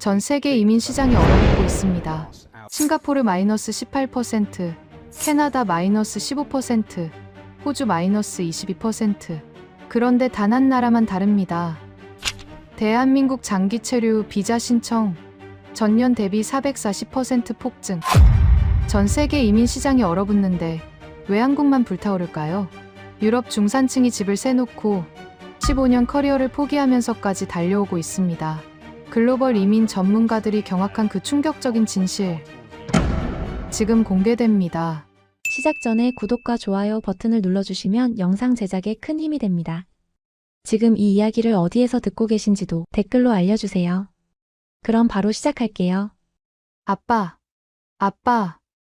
전 세계 이민 시장이 얼어붙고 있습니다. 싱가포르 마이너스 18%, 캐나다 마이너스 15%, 호주 마이너스 22%. 그런데 단 한 나라만 다릅니다. 대한민국 장기 체류 비자 신청 전년 대비 440% 폭증. 전 세계 이민 시장이 얼어붙는데 왜 한국만 불타오를까요? 유럽 중산층이 집을 새놓고 15년 커리어를 포기하면서까지 달려오고 있습니다. 글로벌 이민 전문가들이 경악한 그 충격적인 진실. 지금 공개됩니다. 시작 전에 구독과 좋아요 버튼을 눌러주시면 영상 제작에 큰 힘이 됩니다. 지금 이 이야기를 어디에서 듣고 계신지도 댓글로 알려주세요. 그럼 바로 시작할게요. 아빠,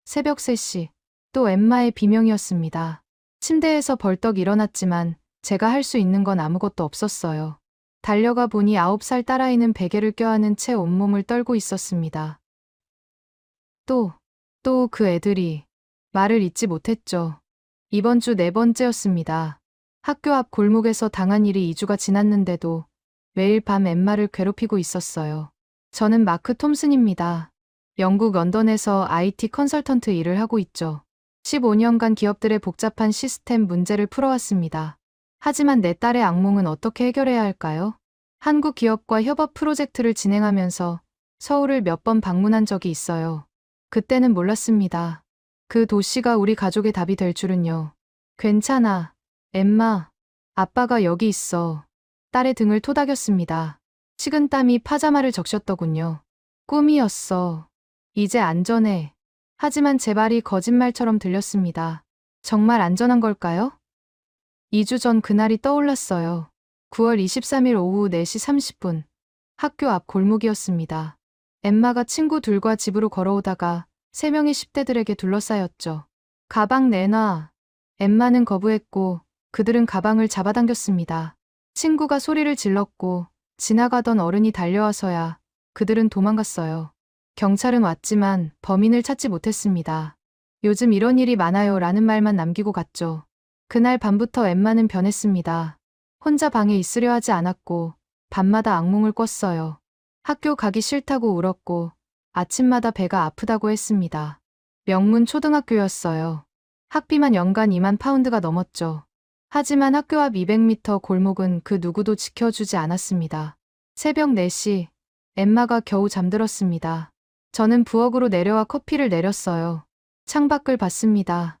새벽 3시. 또 엠마의 비명이었습니다. 침대에서 벌떡 일어났지만 제가 할 수 있는 건 아무것도 없었어요. 달려가 보니 9살 딸아이는 베개를 껴안은 채 온몸을 떨고 있었습니다. 또 그 애들이 말을 잇지 못했죠. 이번 주 4번째였습니다. 학교 앞 골목에서 당한 일이 2주가 지났는데도 매일 밤 엠마를 괴롭히고 있었어요. 저는 마크 톰슨입니다. 영국 런던에서 IT 컨설턴트 일을 하고 있죠. 15년간 기업들의 복잡한 시스템 문제를 풀어왔습니다. 하지만 내 딸의 악몽은 어떻게 해결해야 할까요? 한국 기업과 협업 프로젝트를 진행하면서 서울을 몇 번 방문한 적이 있어요. 그때는 몰랐습니다. 그 도시가 우리 가족의 답이 될 줄은요. 괜찮아, 엠마. 아빠가 여기 있어. 딸의 등을 토닥였습니다. 식은땀이 파자마를 적셨더군요. 꿈이었어. 이제 안전해. 하지만 제 말이 거짓말처럼 들렸습니다. 정말 안전한 걸까요? 2주 전 그날이 떠올랐어요. 9월 23일 오후 4시 30분. 학교 앞 골목이었습니다. 엠마가 친구 둘과 집으로 걸어오다가 3명의 10대들에게 둘러싸였죠. 가방 내놔. 엠마는 거부했고 그들은 가방을 잡아당겼습니다. 친구가 소리를 질렀고 지나가던 어른이 달려와서야 그들은 도망갔어요. 경찰은 왔지만 범인을 찾지 못했습니다. 요즘 이런 일이 많아요 라는 말만 남기고 갔죠. 그날 밤부터 엠마는 변했습니다. 혼자 방에 있으려 하지 않았고 밤마다 악몽을 꿨어요. 학교 가기 싫다고 울었고 아침마다 배가 아프다고 했습니다. 명문 초등학교였어요. 학비만 연간 2만 파운드가 넘었죠. 하지만 학교 앞 200m 골목은 그 누구도 지켜주지 않았습니다. 새벽 4시, 엠마가 겨우 잠들었습니다. 저는 부엌으로 내려와 커피를 내렸어요. 창밖을 봤습니다.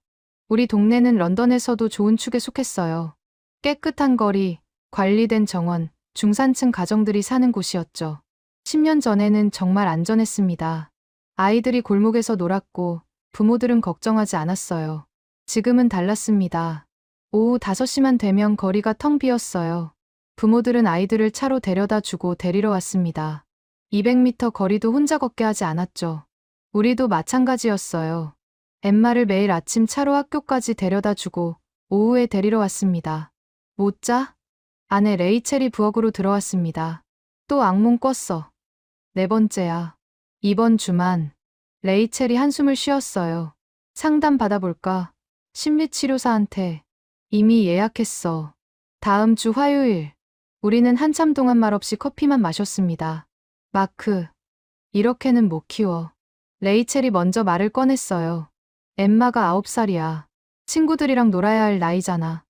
우리 동네는 런던에서도 좋은 축에 속했어요. 깨끗한 거리, 관리된 정원, 중산층 가정들이 사는 곳이었죠. 10년 전에는 정말 안전했습니다. 아이들이 골목에서 놀았고 부모들은 걱정하지 않았어요. 지금은 달랐습니다. 오후 5시만 되면 거리가 텅 비었어요. 부모들은 아이들을 차로 데려다 주고 데리러 왔습니다. 200m 거리도 혼자 걷게 하지 않았죠. 우리도 마찬가지였어요. 엠마를 매일 아침 차로 학교까지 데려다 주고 오후에 데리러 왔습니다. 못 자? 아내 레이첼이 부엌으로 들어왔습니다. 또 악몽 꿨어. 4번째야. 이번 주만. 레이첼이 한숨을 쉬었어요. 상담 받아볼까? 심리치료사한테. 이미 예약했어. 다음 주 화요일. 우리는 한참 동안 말없이 커피만 마셨습니다. 마크. 이렇게는 못 키워. 레이첼이 먼저 말을 꺼냈어요. 엠마가 9살이야. 친구들이랑 놀아야 할 나이잖아.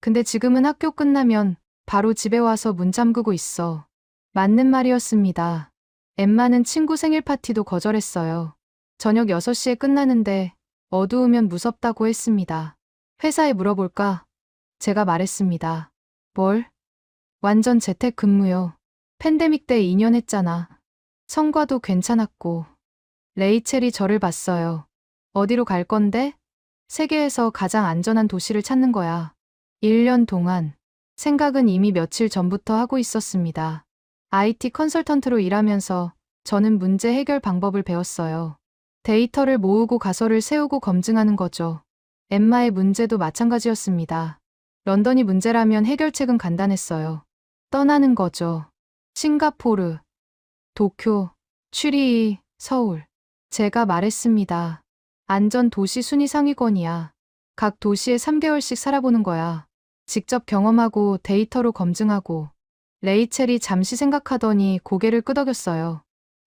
근데 지금은 학교 끝나면 바로 집에 와서 문 잠그고 있어. 맞는 말이었습니다. 엠마는 친구 생일 파티도 거절했어요. 저녁 6시에 끝나는데 어두우면 무섭다고 했습니다. 회사에 물어볼까? 제가 말했습니다. 뭘? 완전 재택근무요. 팬데믹 때 2년 했잖아. 성과도 괜찮았고. 레이첼이 저를 봤어요. 어디로 갈 건데? 세계에서 가장 안전한 도시를 찾는 거야. 1년 동안. 생각은 이미 며칠 전부터 하고 있었습니다. IT 컨설턴트로 일하면서 저는 문제 해결 방법을 배웠어요. 데이터를 모으고 가설을 세우고 검증하는 거죠. 엠마의 문제도 마찬가지였습니다. 런던이 문제라면 해결책은 간단했어요. 떠나는 거죠. 싱가포르, 도쿄, 취리히, 서울. 제가 말했습니다. 안전 도시 순위 상위권이야. 각 도시에 3개월씩 살아보는 거야. 직접 경험하고 데이터로 검증하고. 레이첼이 잠시 생각하더니 고개를 끄덕였어요.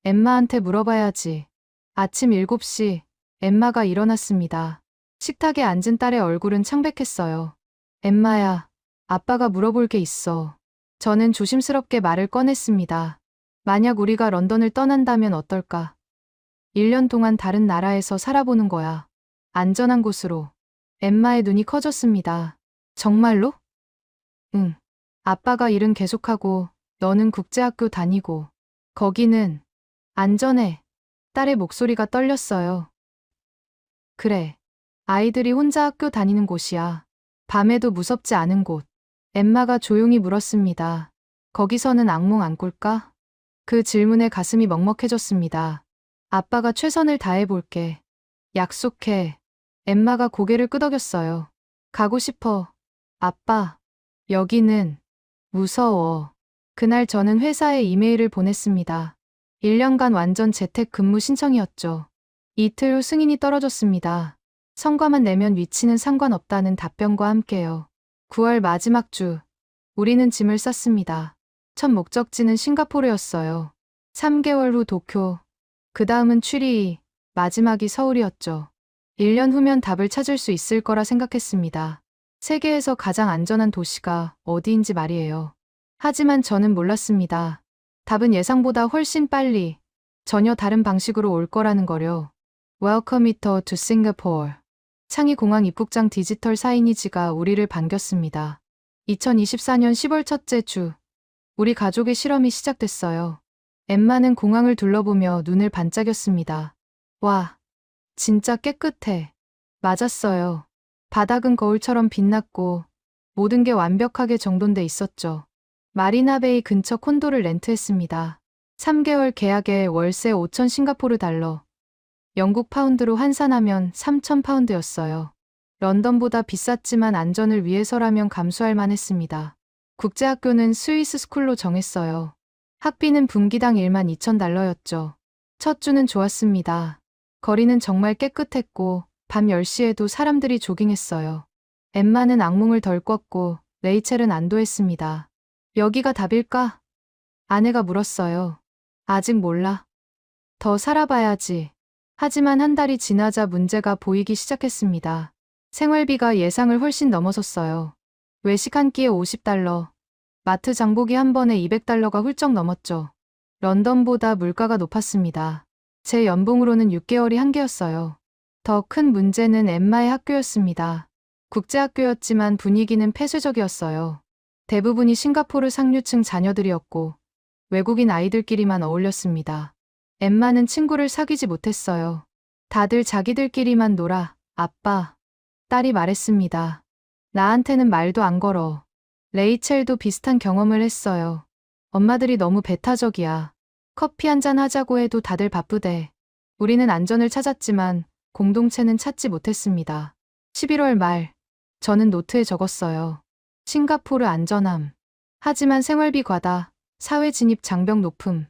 엠마한테 물어봐야지. 아침 7시, 엠마가 일어났습니다. 식탁에 앉은 딸의 얼굴은 창백했어요. 엠마야, 아빠가 물어볼 게 있어. 저는 조심스럽게 말을 꺼냈습니다. 만약 우리가 런던을 떠난다면 어떨까? 1년 동안 다른 나라에서 살아보는 거야. 안전한 곳으로. 엠마의 눈이 커졌습니다. 정말로? 응. 아빠가 일은 계속하고 너는 국제학교 다니고 거기는 안전해. 딸의 목소리가 떨렸어요. 그래. 아이들이 혼자 학교 다니는 곳이야. 밤에도 무섭지 않은 곳. 엠마가 조용히 물었습니다. 거기서는 악몽 안 꿀까? 그 질문에 가슴이 먹먹해졌습니다. 아빠가 최선을 다해볼게. 약속해. 엠마가 고개를 끄덕였어요. 가고 싶어. 아빠. 여기는 무서워. 그날 저는 회사에 이메일을 보냈습니다. 1년간 완전 재택 근무 신청이었죠. 이틀 후 승인이 떨어졌습니다. 성과만 내면 위치는 상관없다는 답변과 함께요. 9월 마지막 주, 우리는 짐을 쌌습니다. 첫 목적지는 싱가포르였어요. 3개월 후 도쿄, 그 다음은 취리, 마지막이 서울이었죠. 1년 후면 답을 찾을 수 있을 거라 생각했습니다. 세계에서 가장 안전한 도시가 어디인지 말이에요. 하지만 저는 몰랐습니다. 답은 예상보다 훨씬 빨리, 전혀 다른 방식으로 올 거라는 거요. Welcome it to Singapore. 창의 공항 입국장 디지털 사이니지가 우리를 반겼습니다. 2024년 10월 첫째 주, 우리 가족의 실험이 시작됐어요. 엠마는 공항을 둘러보며 눈을 반짝였습니다. 와, 진짜 깨끗해. 맞았어요. 바닥은 거울처럼 빛났고 모든 게 완벽하게 정돈돼 있었죠. 마리나베이 근처 콘도를 렌트했습니다. 3개월 계약에 월세 5천 싱가포르 달러. 영국 파운드로 환산하면 3천 파운드였어요. 런던보다 비쌌지만 안전을 위해서라면 감수할 만했습니다. 국제학교는 스위스 스쿨로 정했어요. 학비는 분기당 1만 2천 달러였죠. 첫 주는 좋았습니다. 거리는 정말 깨끗했고 밤 10시에도 사람들이 조깅했어요. 엠마는 악몽을 덜 꿨고 레이첼은 안도했습니다. 여기가 답일까? 아내가 물었어요. 아직 몰라. 더 살아봐야지. 하지만 한 달이 지나자 문제가 보이기 시작했습니다. 생활비가 예상을 훨씬 넘어섰어요. 외식 한 끼에 50달러. 마트 장보기 한 번에 200달러가 훌쩍 넘었죠. 런던보다 물가가 높았습니다. 제 연봉으로는 6개월이 한계였어요. 더 큰 문제는 엠마의 학교였습니다. 국제학교였지만 분위기는 폐쇄적이었어요. 대부분이 싱가포르 상류층 자녀들이었고 외국인 아이들끼리만 어울렸습니다. 엠마는 친구를 사귀지 못했어요. 다들 자기들끼리만 놀아, 아빠. 딸이 말했습니다. 나한테는 말도 안 걸어. 레이첼도 비슷한 경험을 했어요. 엄마들이 너무 배타적이야. 커피 한잔 하자고 해도 다들 바쁘대. 우리는 안전을 찾았지만 공동체는 찾지 못했습니다. 11월 말, 저는 노트에 적었어요. 싱가포르 안전함. 하지만 생활비 과다, 사회 진입 장벽 높음,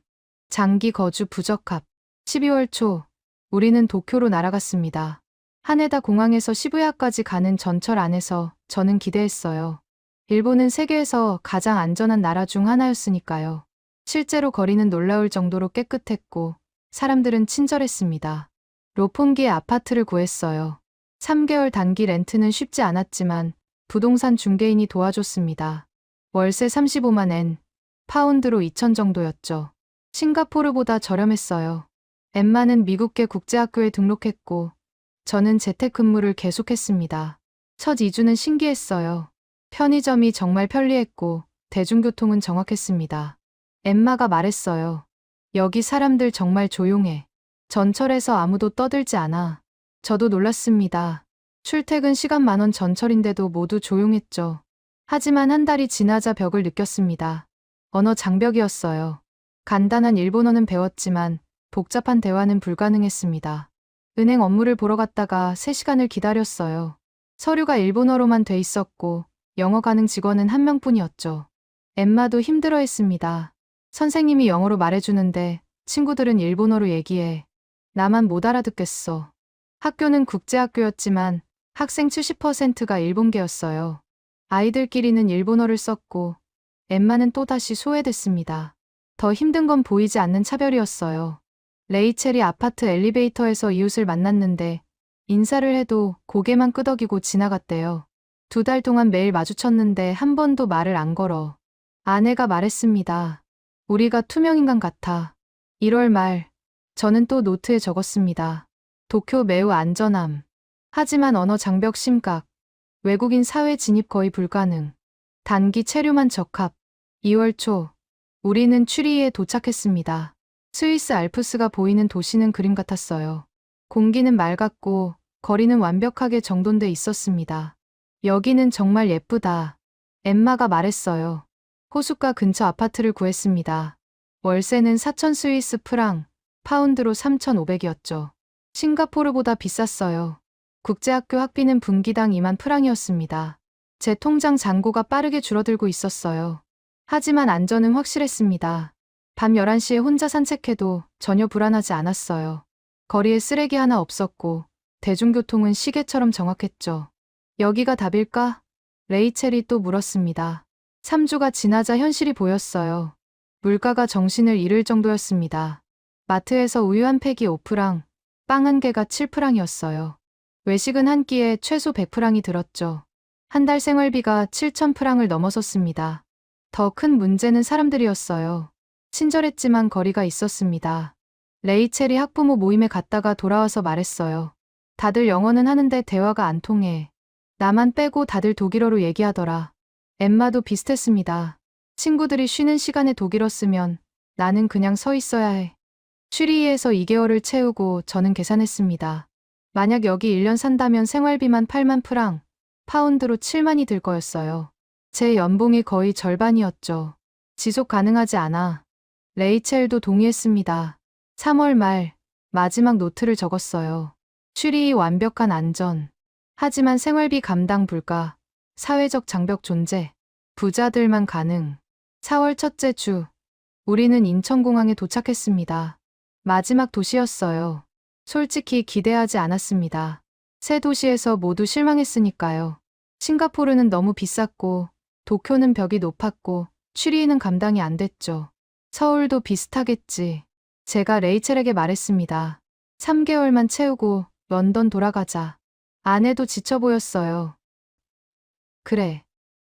장기 거주 부적합. 12월 초, 우리는 도쿄로 날아갔습니다. 하네다 공항에서 시부야까지 가는 전철 안에서 저는 기대했어요. 일본은 세계에서 가장 안전한 나라 중 하나였으니까요. 실제로 거리는 놀라울 정도로 깨끗했고 사람들은 친절했습니다. 로폰기에 아파트를 구했어요. 3개월 단기 렌트는 쉽지 않았지만 부동산 중개인이 도와줬습니다. 월세 35만 엔, 파운드로 2천 정도였죠. 싱가포르보다 저렴했어요. 엠마는 미국계 국제학교에 등록했고 저는 재택근무를 계속했습니다. 첫 2주는 신기했어요. 편의점이 정말 편리했고 대중교통은 정확했습니다. 엠마가 말했어요. 여기 사람들 정말 조용해. 전철에서 아무도 떠들지 않아. 저도 놀랐습니다. 출퇴근 시간 10,000원 전철인데도 모두 조용했죠. 하지만 한 달이 지나자 벽을 느꼈습니다. 언어 장벽이었어요. 간단한 일본어는 배웠지만 복잡한 대화는 불가능했습니다. 은행 업무를 보러 갔다가 3시간을 기다렸어요. 서류가 일본어로만 돼 있었고 영어 가능 직원은 한 명뿐이었죠. 엠마도 힘들어했습니다. 선생님이 영어로 말해주는데 친구들은 일본어로 얘기해. 나만 못 알아듣겠어. 학교는 국제학교였지만 학생 70%가 일본계였어요. 아이들끼리는 일본어를 썼고 엠마는 또다시 소외됐습니다. 더 힘든 건 보이지 않는 차별이었어요. 레이첼이 아파트 엘리베이터에서 이웃을 만났는데 인사를 해도 고개만 끄덕이고 지나갔대요. 2달 동안 매일 마주쳤는데 한 번도 말을 안 걸어. 아내가 말했습니다. 우리가 투명인간 같아. 1월 말, 저는 또 노트에 적었습니다. 도쿄 매우 안전함. 하지만 언어 장벽 심각. 외국인 사회 진입 거의 불가능. 단기 체류만 적합. 2월 초, 우리는 추리히에 도착했습니다. 스위스 알프스가 보이는 도시는 그림 같았어요. 공기는 맑았고 거리는 완벽하게 정돈돼 있었습니다. 여기는 정말 예쁘다. 엠마가 말했어요. 호숫가 근처 아파트를 구했습니다. 월세는 4,000 스위스 프랑, 파운드로 3,500이었죠. 싱가포르보다 비쌌어요. 국제학교 학비는 분기당 2만 프랑이었습니다. 제 통장 잔고가 빠르게 줄어들고 있었어요. 하지만 안전은 확실했습니다. 밤 11시에 혼자 산책해도 전혀 불안하지 않았어요. 거리에 쓰레기 하나 없었고 대중교통은 시계처럼 정확했죠. 여기가 답일까? 레이첼이 또 물었습니다. 3주가 지나자 현실이 보였어요. 물가가 정신을 잃을 정도였습니다. 마트에서 우유 한 팩이 5프랑, 빵 한 개가 7프랑이었어요. 외식은 한 끼에 최소 100프랑이 들었죠. 한 달 생활비가 7,000프랑을 넘어섰습니다. 더 큰 문제는 사람들이었어요. 친절했지만 거리가 있었습니다. 레이첼이 학부모 모임에 갔다가 돌아와서 말했어요. 다들 영어는 하는데 대화가 안 통해. 나만 빼고 다들 독일어로 얘기하더라. 엠마도 비슷했습니다. 친구들이 쉬는 시간에 독일어 쓰면 나는 그냥 서 있어야 해. 취리히에서 2개월을 채우고 저는 계산했습니다. 만약 여기 1년 산다면 생활비만 8만 프랑, 파운드로 7만이 들 거였어요. 제 연봉이 거의 절반이었죠. 지속 가능하지 않아. 레이첼도 동의했습니다. 3월 말, 마지막 노트를 적었어요. 취리히 완벽한 안전. 하지만 생활비 감당 불가. 사회적 장벽 존재. 부자들만 가능. 4월 첫째 주. 우리는 인천공항에 도착했습니다. 마지막 도시였어요. 솔직히 기대하지 않았습니다. 새 도시에서 모두 실망했으니까요. 싱가포르는 너무 비쌌고, 도쿄는 벽이 높았고, 취리히는 감당이 안 됐죠. 서울도 비슷하겠지. 제가 레이첼에게 말했습니다. 3개월만 채우고 런던 돌아가자. 아내도 지쳐 보였어요. 그래.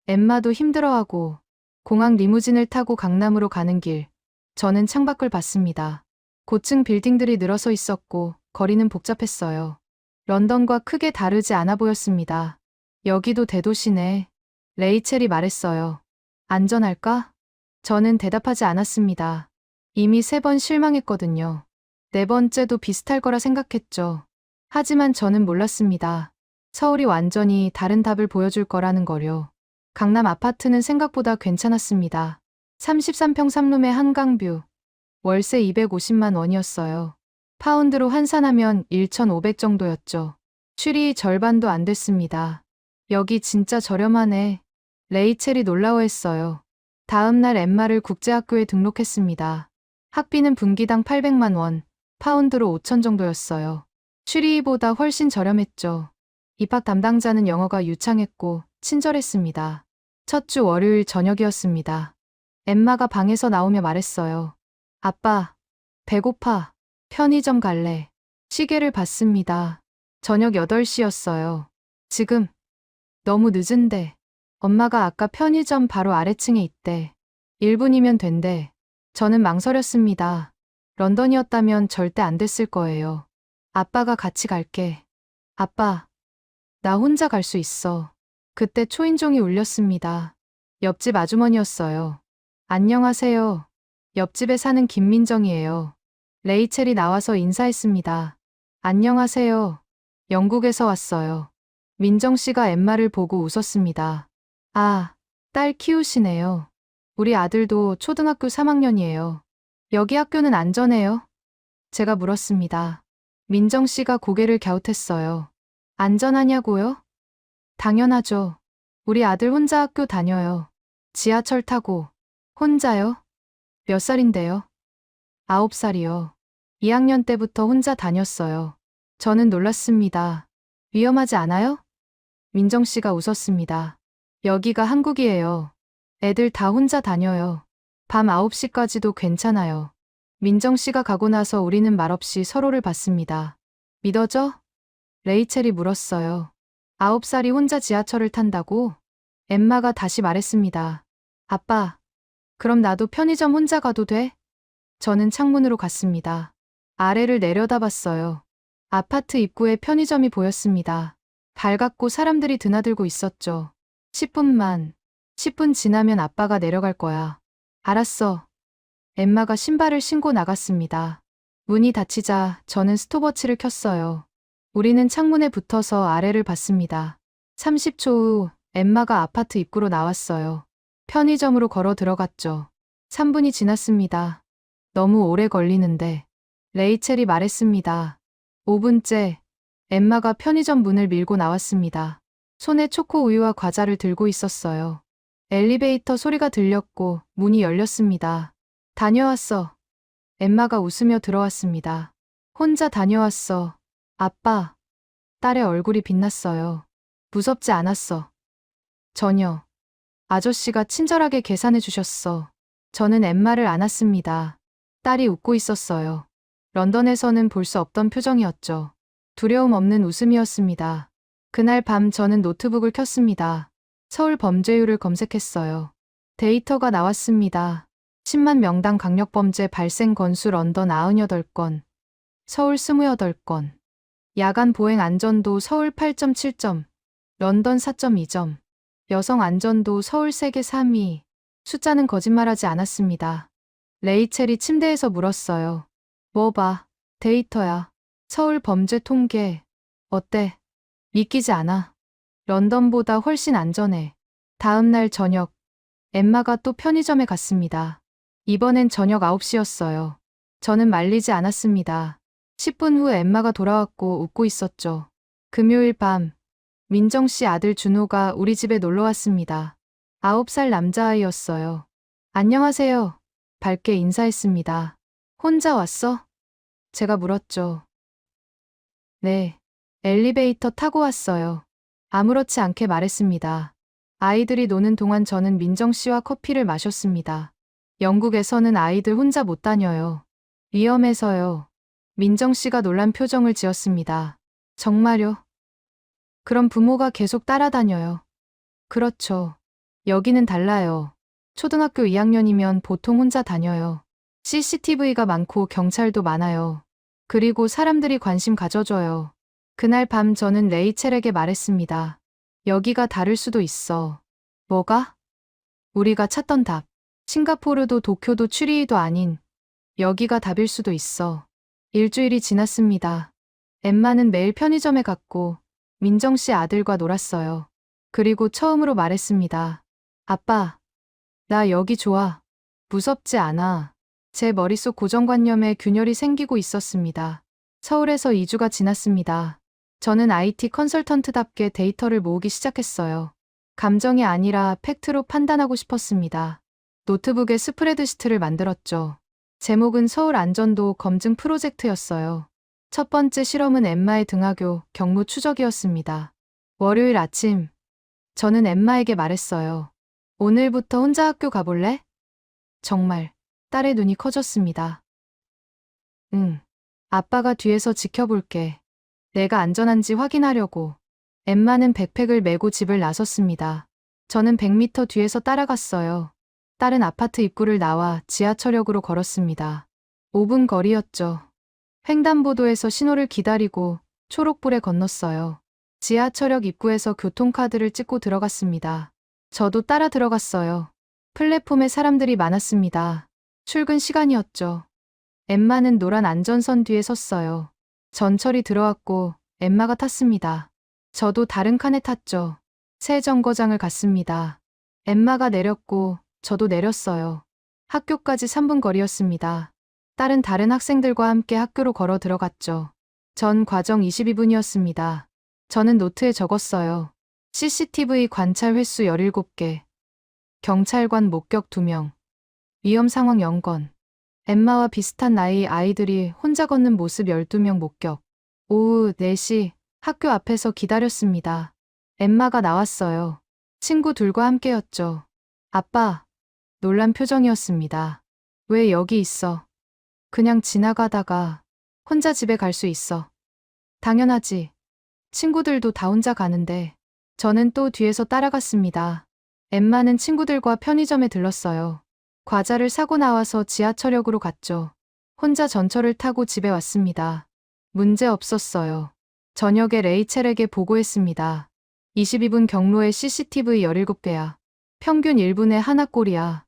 엠마도 힘들어하고 공항 리무진을 타고 강남으로 가는 길. 저는 창밖을 봤습니다. 고층 빌딩들이 늘어서 있었고 거리는 복잡했어요. 런던과 크게 다르지 않아 보였습니다. 여기도 대도시네. 레이첼이 말했어요. 안전할까? 저는 대답하지 않았습니다. 이미 3번 실망했거든요. 4번째도 비슷할 거라 생각했죠. 하지만 저는 몰랐습니다. 서울이 완전히 다른 답을 보여줄 거라는 거요. 강남 아파트는 생각보다 괜찮았습니다. 33평 3룸의 한강뷰. 월세 250만 원이었어요. 파운드로 환산하면 1,500 정도였죠. 취리 절반도 안 됐습니다. 여기 진짜 저렴하네. 레이첼이 놀라워했어요. 다음 날 엠마를 국제학교에 등록했습니다. 학비는 분기당 800만 원, 파운드로 5,000 정도였어요. 취리히보다 훨씬 저렴했죠. 입학 담당자는 영어가 유창했고 친절했습니다. 첫 주 월요일 저녁이었습니다. 엠마가 방에서 나오며 말했어요. 아빠, 배고파. 편의점 갈래. 시계를 봤습니다. 저녁 8시였어요. 지금 너무 늦은데. 엄마가 아까 편의점 바로 아래층에 있대. 1분이면 된대. 저는 망설였습니다. 런던이었다면 절대 안 됐을 거예요. 아빠가 같이 갈게. 아빠, 나 혼자 갈 수 있어. 그때 초인종이 울렸습니다. 옆집 아주머니였어요. 안녕하세요. 옆집에 사는 김민정이에요. 레이첼이 나와서 인사했습니다. 안녕하세요. 영국에서 왔어요. 민정 씨가 엠마를 보고 웃었습니다. 아, 딸 키우시네요. 우리 아들도 초등학교 3학년이에요. 여기 학교는 안전해요? 제가 물었습니다. 민정 씨가 고개를 갸웃했어요. 안전하냐고요? 당연하죠. 우리 아들 혼자 학교 다녀요. 지하철 타고. 혼자요? 몇 살인데요? 9살이요. 2학년 때부터 혼자 다녔어요. 저는 놀랐습니다. 위험하지 않아요? 민정 씨가 웃었습니다. 여기가 한국이에요. 애들 다 혼자 다녀요. 밤 9시까지도 괜찮아요. 민정 씨가 가고 나서 우리는 말없이 서로를 봤습니다. 믿어져? 레이첼이 물었어요. 9살이 혼자 지하철을 탄다고? 엠마가 다시 말했습니다. 아빠, 그럼 나도 편의점 혼자 가도 돼? 저는 창문으로 갔습니다. 아래를 내려다봤어요. 아파트 입구에 편의점이 보였습니다. 밝았고 사람들이 드나들고 있었죠. 10분 지나면 아빠가 내려갈 거야. 알았어. 엠마가 신발을 신고 나갔습니다. 문이 닫히자 저는 스톱워치를 켰어요. 우리는 창문에 붙어서 아래를 봤습니다. 30초 후 엠마가 아파트 입구로 나왔어요. 편의점으로 걸어 들어갔죠. 3분이 지났습니다. 너무 오래 걸리는데. 레이첼이 말했습니다. 5분째 엠마가 편의점 문을 밀고 나왔습니다. 손에 초코 우유와 과자를 들고 있었어요. 엘리베이터 소리가 들렸고 문이 열렸습니다. 다녀왔어. 엠마가 웃으며 들어왔습니다. 혼자 다녀왔어. 아빠. 딸의 얼굴이 빛났어요. 무섭지 않았어. 전혀. 아저씨가 친절하게 계산해 주셨어. 저는 엠마를 안았습니다. 딸이 웃고 있었어요. 런던에서는 볼 수 없던 표정이었죠. 두려움 없는 웃음이었습니다. 그날 밤 저는 노트북을 켰습니다. 서울 범죄율을 검색했어요. 데이터가 나왔습니다. 10만 명당 강력범죄 발생 건수 런던 98건, 서울 28건, 야간 보행 안전도 서울 8.7점, 런던 4.2점, 여성 안전도 서울 세계 3위. 숫자는 거짓말하지 않았습니다. 레이첼이 침대에서 물었어요. 뭐 봐, 데이터야. 서울 범죄 통계. 어때? 믿기지 않아. 런던보다 훨씬 안전해. 다음 날 저녁, 엠마가 또 편의점에 갔습니다. 이번엔 저녁 9시였어요. 저는 말리지 않았습니다. 10분 후 엠마가 돌아왔고 웃고 있었죠. 금요일 밤, 민정 씨 아들 준호가 우리 집에 놀러 왔습니다. 9살 남자아이였어요. 안녕하세요. 밝게 인사했습니다. 혼자 왔어? 제가 물었죠. 네. 엘리베이터 타고 왔어요. 아무렇지 않게 말했습니다. 아이들이 노는 동안 저는 민정 씨와 커피를 마셨습니다. 영국에서는 아이들 혼자 못 다녀요. 위험해서요. 민정 씨가 놀란 표정을 지었습니다. 정말요? 그럼 부모가 계속 따라다녀요. 그렇죠. 여기는 달라요. 초등학교 2학년이면 보통 혼자 다녀요. CCTV가 많고 경찰도 많아요. 그리고 사람들이 관심 가져줘요. 그날 밤 저는 레이첼에게 말했습니다. 여기가 다를 수도 있어. 뭐가? 우리가 찾던 답. 싱가포르도 도쿄도 추리히도 아닌 여기가 답일 수도 있어. 일주일이 지났습니다. 엠마는 매일 편의점에 갔고 민정 씨 아들과 놀았어요. 그리고 처음으로 말했습니다. 아빠, 나 여기 좋아. 무섭지 않아. 제 머릿속 고정관념에 균열이 생기고 있었습니다. 서울에서 2주가 지났습니다. 저는 IT 컨설턴트답게 데이터를 모으기 시작했어요. 감정이 아니라 팩트로 판단하고 싶었습니다. 노트북에 스프레드시트를 만들었죠. 제목은 서울 안전도 검증 프로젝트였어요. 첫 번째 실험은 엠마의 등하교 경무 추적이었습니다. 월요일 아침, 저는 엠마에게 말했어요. 오늘부터 혼자 학교 가볼래? 정말, 딸의 눈이 커졌습니다. 응, 아빠가 뒤에서 지켜볼게. 내가 안전한지 확인하려고. 엠마는 백팩을 메고 집을 나섰습니다. 저는 100m 뒤에서 따라갔어요. 딸은 아파트 입구를 나와 지하철역으로 걸었습니다. 5분 거리였죠. 횡단보도에서 신호를 기다리고 초록불에 건넜어요. 지하철역 입구에서 교통카드를 찍고 들어갔습니다. 저도 따라 들어갔어요. 플랫폼에 사람들이 많았습니다. 출근 시간이었죠. 엠마는 노란 안전선 뒤에 섰어요. 전철이 들어왔고 엠마가 탔습니다. 저도 다른 칸에 탔죠. 새 정거장을 갔습니다. 엠마가 내렸고 저도 내렸어요. 학교까지 3분 거리였습니다. 딸은 다른 학생들과 함께 학교로 걸어 들어갔죠. 전 과정 22분이었습니다. 저는 노트에 적었어요. CCTV 관찰 횟수 17개. 경찰관 목격 2명. 위험 상황 0건. 엠마와 비슷한 나이 아이들이 혼자 걷는 모습 12명 목격. 오후 4시 학교 앞에서 기다렸습니다. 엠마가 나왔어요. 친구 둘과 함께였죠. 아빠, 놀란 표정이었습니다. 왜 여기 있어? 그냥 지나가다가 혼자 집에 갈 수 있어. 당연하지. 친구들도 다 혼자 가는데. 저는 또 뒤에서 따라갔습니다. 엠마는 친구들과 편의점에 들렀어요. 과자를 사고 나와서 지하철역으로 갔죠. 혼자 전철을 타고 집에 왔습니다. 문제 없었어요. 저녁에 레이첼에게 보고했습니다. 22분 경로에 CCTV 17개야. 평균 1분에 하나꼴이야.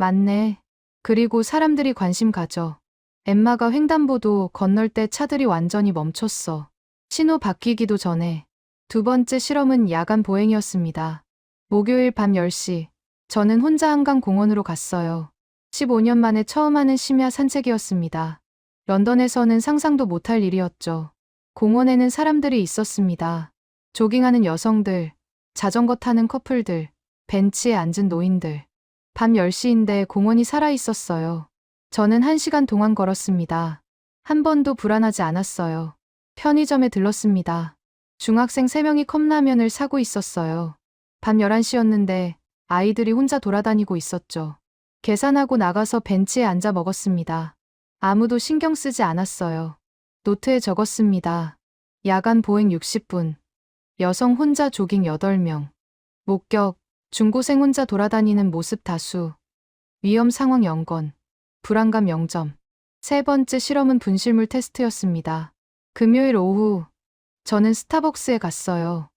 맞네. 그리고 사람들이 관심 가져. 엠마가 횡단보도 건널 때 차들이 완전히 멈췄어. 신호 바뀌기도 전에. 두 번째 실험은 야간 보행이었습니다. 목요일 밤 10시. 저는 혼자 한강공원으로 갔어요. 15년 만에 처음 하는 심야 산책이었습니다. 런던에서는 상상도 못할 일이었죠. 공원에는 사람들이 있었습니다. 조깅하는 여성들, 자전거 타는 커플들, 벤치에 앉은 노인들. 밤 10시인데 공원이 살아 있었어요. 저는 1시간 동안 걸었습니다. 한 번도 불안하지 않았어요. 편의점에 들렀습니다. 중학생 3명이 컵라면을 사고 있었어요. 밤 11시였는데 아이들이 혼자 돌아다니고 있었죠. 계산하고 나가서 벤치에 앉아 먹었습니다. 아무도 신경 쓰지 않았어요. 노트에 적었습니다. 야간 보행 60분. 여성 혼자 조깅 8명. 목격. 중고생 혼자 돌아다니는 모습 다수. 위험 상황 0건. 불안감 0점. 세 번째 실험은 분실물 테스트였습니다. 금요일 오후. 저는 스타벅스에 갔어요.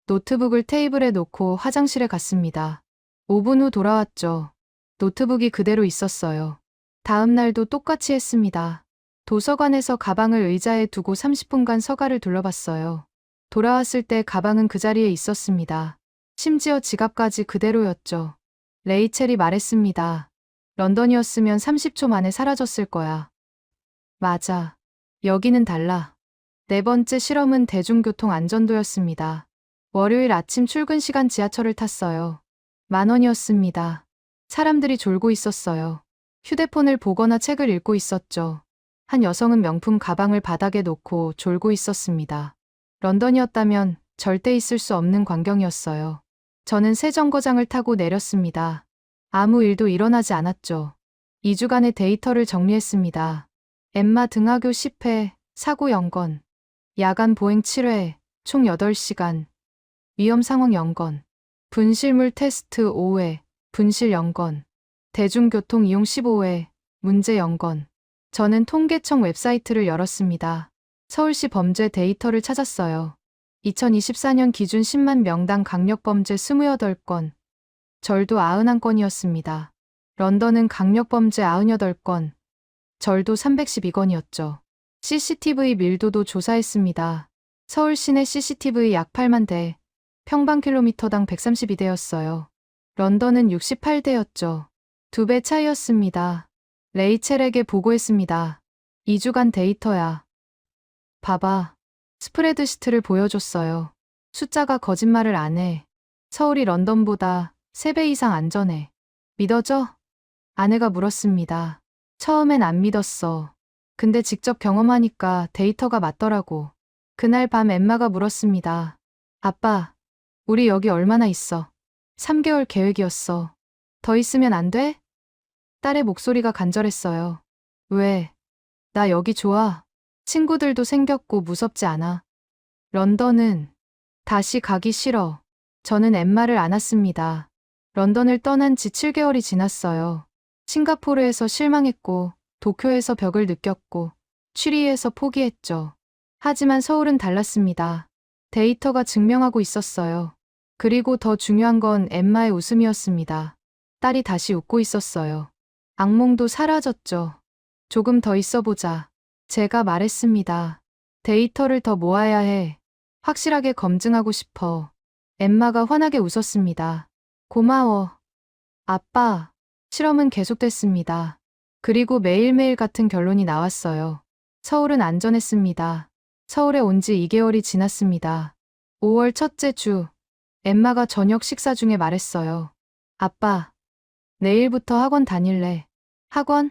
노트북을 테이블에 놓고 화장실에 갔습니다. 5분 후 돌아왔죠. 노트북이 그대로 있었어요. 다음 날도 똑같이 했습니다. 도서관에서 가방을 의자에 두고 30분간 서가를 둘러봤어요. 돌아왔을 때 가방은 그 자리에 있었습니다. 심지어 지갑까지 그대로였죠. 레이첼이 말했습니다. 런던이었으면 30초 만에 사라졌을 거야. 맞아. 여기는 달라. 네 번째 실험은 대중교통 안전도였습니다. 월요일 아침 출근 시간 지하철을 탔어요. 10,000원이었습니다. 사람들이 졸고 있었어요. 휴대폰을 보거나 책을 읽고 있었죠. 한 여성은 명품 가방을 바닥에 놓고 졸고 있었습니다. 런던이었다면 절대 있을 수 없는 광경이었어요. 저는 새 정거장을 타고 내렸습니다. 아무 일도 일어나지 않았죠. 2주간의 데이터를 정리했습니다. 엠마 등하교 10회, 사고 0건, 야간 보행 7회, 총 8시간, 위험 상황 0건, 분실물 테스트 5회, 분실 0건, 대중교통 이용 15회, 문제 0건. 저는 통계청 웹사이트를 열었습니다. 서울시 범죄 데이터를 찾았어요. 2024년 기준 10만 명당 강력범죄 28건, 절도 91건이었습니다. 런던은 강력범죄 98건, 절도 312건이었죠. CCTV 밀도도 조사했습니다. 서울 시내 CCTV 약 8만 대, 평방킬로미터당 132대였어요. 런던은 68대였죠. 2배 차이였습니다. 레이첼에게 보고했습니다. 2주간 데이터야. 봐봐. 스프레드시트를 보여줬어요. 숫자가 거짓말을 안 해. 서울이 런던보다 3배 이상 안전해. 믿어져? 아내가 물었습니다. 처음엔 안 믿었어. 근데 직접 경험하니까 데이터가 맞더라고. 그날 밤 엠마가 물었습니다. 아빠, 우리 여기 얼마나 있어? 3개월 계획이었어. 더 있으면 안 돼? 딸의 목소리가 간절했어요. 왜? 나 여기 좋아. 친구들도 생겼고 무섭지 않아. 런던은 다시 가기 싫어. 저는 엠마를 안았습니다. 런던을 떠난 지 7개월이 지났어요. 싱가포르에서 실망했고, 도쿄에서 벽을 느꼈고, 취리에서 포기했죠. 하지만 서울은 달랐습니다. 데이터가 증명하고 있었어요. 그리고 더 중요한 건 엠마의 웃음이었습니다. 딸이 다시 웃고 있었어요. 악몽도 사라졌죠. 조금 더 있어보자. 제가 말했습니다. 데이터를 더 모아야 해. 확실하게 검증하고 싶어. 엠마가 환하게 웃었습니다. 고마워. 아빠. 실험은 계속됐습니다. 그리고 매일매일 같은 결론이 나왔어요. 서울은 안전했습니다. 서울에 온 지 2개월이 지났습니다. 5월 첫째 주, 엠마가 저녁 식사 중에 말했어요. 아빠, 내일부터 학원 다닐래. 학원?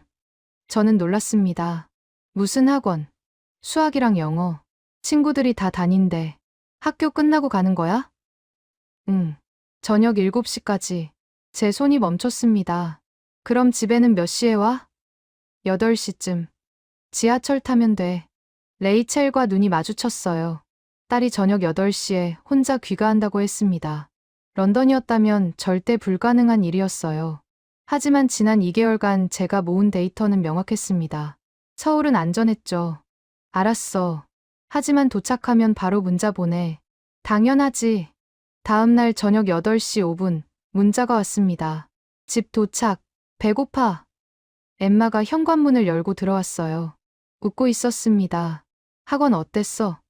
저는 놀랐습니다. 무슨 학원? 수학이랑 영어. 친구들이 다 다닌대. 학교 끝나고 가는 거야? 응. 저녁 7시까지. 제 손이 멈췄습니다. 그럼 집에는 몇 시에 와? 8시쯤. 지하철 타면 돼. 레이첼과 눈이 마주쳤어요. 딸이 저녁 8시에 혼자 귀가한다고 했습니다. 런던이었다면 절대 불가능한 일이었어요. 하지만 지난 2개월간 제가 모은 데이터는 명확했습니다. 서울은 안전했죠. 알았어. 하지만 도착하면 바로 문자 보내. 당연하지. 다음 날 저녁 8시 5분 문자가 왔습니다. 집 도착. 배고파. 엠마가 현관문을 열고 들어왔어요. 웃고 있었습니다. 학원 어땠어?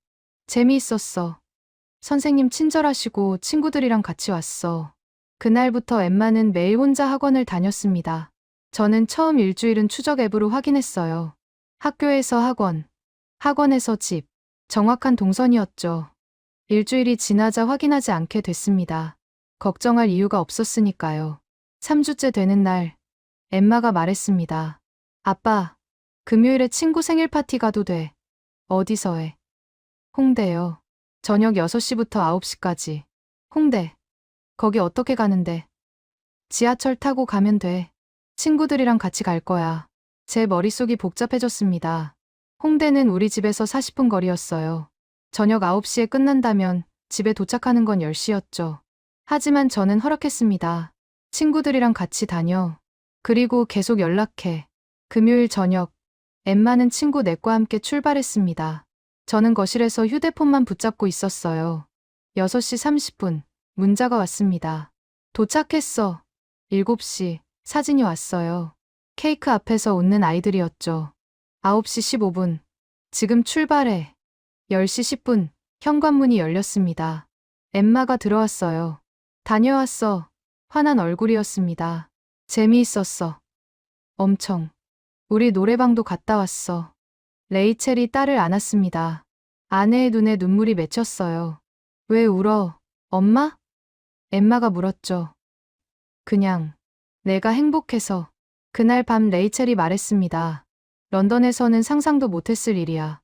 재미있었어. 선생님 친절하시고 친구들이랑 같이 왔어. 그날부터 엠마는 매일 혼자 학원을 다녔습니다. 저는 처음 일주일은 추적 앱으로 확인했어요. 학교에서 학원, 학원에서 집. 정확한 동선이었죠. 일주일이 지나자 확인하지 않게 됐습니다. 걱정할 이유가 없었으니까요. 3주째 되는 날, 엠마가 말했습니다. 아빠, 금요일에 친구 생일 파티 가도 돼. 어디서 해? 홍대요. 저녁 6시부터 9시까지. 홍대. 거기 어떻게 가는데? 지하철 타고 가면 돼. 친구들이랑 같이 갈 거야. 제 머릿속이 복잡해졌습니다. 홍대는 우리 집에서 40분 거리였어요. 저녁 9시에 끝난다면 집에 도착하는 건 10시였죠. 하지만 저는 허락했습니다. 친구들이랑 같이 다녀. 그리고 계속 연락해. 금요일 저녁, 엠마는 친구 넷과 함께 출발했습니다. 저는 거실에서 휴대폰만 붙잡고 있었어요. 6시 30분, 문자가 왔습니다. 도착했어. 7시, 사진이 왔어요. 케이크 앞에서 웃는 아이들이었죠. 9시 15분, 지금 출발해. 10시 10분, 현관문이 열렸습니다. 엠마가 들어왔어요. 다녀왔어. 화난 얼굴이었습니다. 재미있었어. 엄청. 우리 노래방도 갔다 왔어. 레이첼이 딸을 안았습니다. 아내의 눈에 눈물이 맺혔어요. 왜 울어? 엄마? 엠마가 물었죠. 그냥. 내가 행복해서. 그날 밤 레이첼이 말했습니다. 런던에서는 상상도 못했을 일이야.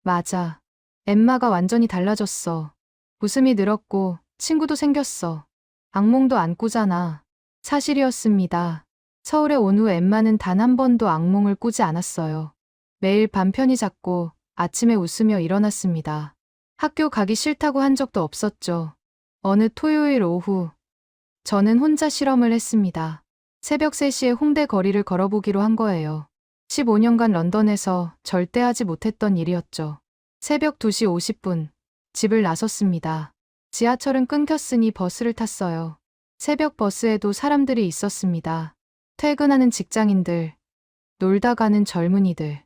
맞아. 엠마가 완전히 달라졌어. 웃음이 늘었고 친구도 생겼어. 악몽도 안 꾸잖아. 사실이었습니다. 서울에 온 후 엠마는 단 한 번도 악몽을 꾸지 않았어요. 매일 밤 편히 잤고 아침에 웃으며 일어났습니다. 학교 가기 싫다고 한 적도 없었죠. 어느 토요일 오후, 저는 혼자 실험을 했습니다. 새벽 3시에 홍대 거리를 걸어보기로 한 거예요. 15년간 런던에서 절대 하지 못했던 일이었죠. 새벽 2시 50분, 집을 나섰습니다. 지하철은 끊겼으니 버스를 탔어요. 새벽 버스에도 사람들이 있었습니다. 퇴근하는 직장인들, 놀다 가는 젊은이들.